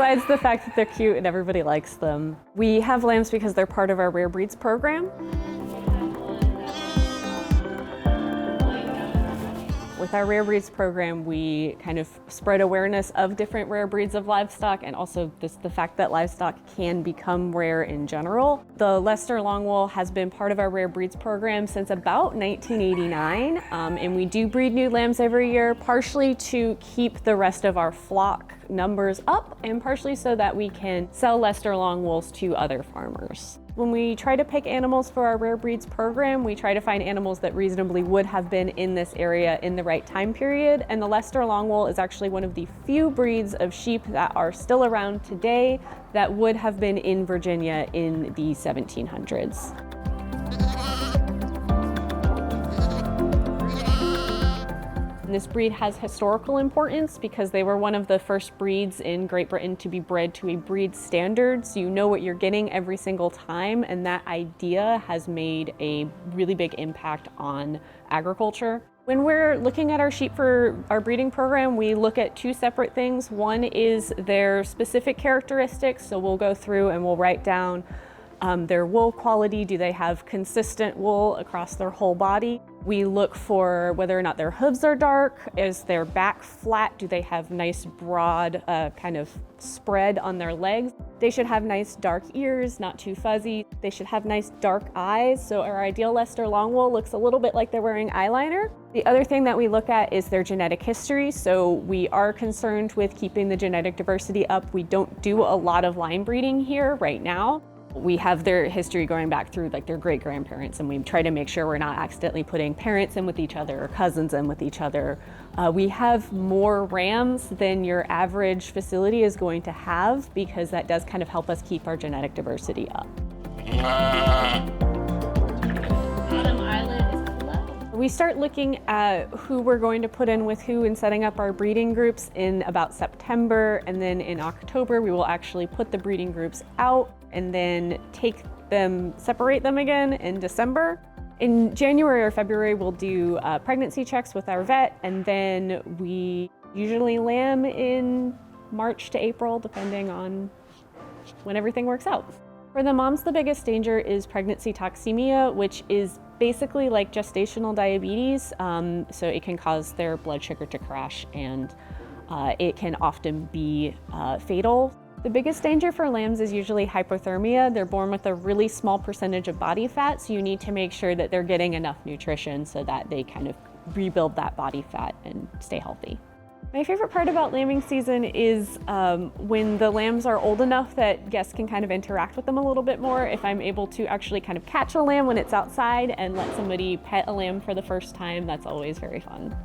besides the fact that they're cute and everybody likes them. We have lambs because they're part of our rare breeds program. With our rare breeds program, we kind of spread awareness of different rare breeds of livestock and also the fact that livestock can become rare in general. The Leicester Longwool has been part of our rare breeds program since about 1989, and we do breed new lambs every year, partially to keep the rest of our flock numbers up and partially so that we can sell Leicester Longwools to other farmers. When we try to pick animals for our rare breeds program, we try to find animals that reasonably would have been in this area in the right time period. And the Leicester Longwool is actually one of the few breeds of sheep that are still around today that would have been in Virginia in the 1700s. This breed has historical importance because they were one of the first breeds in Great Britain to be bred to a breed standard, so you know what you're getting every single time, and that idea has made a really big impact on agriculture. When we're looking at our sheep for our breeding program, we look at two separate things. One is their specific characteristics, so we'll go through and we'll write down their wool quality. Do they have consistent wool across their whole body? We look for whether or not their hooves are dark. Is their back flat? Do they have nice broad kind of spread on their legs? They should have nice dark ears, not too fuzzy. They should have nice dark eyes. So our ideal Leicester Longwool looks a little bit like they're wearing eyeliner. The other thing that we look at is their genetic history. So we are concerned with keeping the genetic diversity up. We don't do a lot of line breeding here right now. We have their history going back through like their great-grandparents, and we try to make sure we're not accidentally putting parents in with each other or cousins in with each other. We have more rams than your average facility is going to have because that does kind of help us keep our genetic diversity up. We start looking at who we're going to put in with who and setting up our breeding groups in about September, and then in October we will actually put the breeding groups out and then separate them again in December. In January or February we'll do pregnancy checks with our vet, and then we usually lamb in March to April depending on when everything works out. For the moms, the biggest danger is pregnancy toxemia, which is basically like gestational diabetes. So it can cause their blood sugar to crash, and it can often be fatal. The biggest danger for lambs is usually hypothermia. They're born with a really small percentage of body fat, so you need to make sure that they're getting enough nutrition so that they kind of rebuild that body fat and stay healthy. My favorite part about lambing season is when the lambs are old enough that guests can kind of interact with them a little bit more. If I'm able to actually kind of catch a lamb when it's outside and let somebody pet a lamb for the first time, that's always very fun.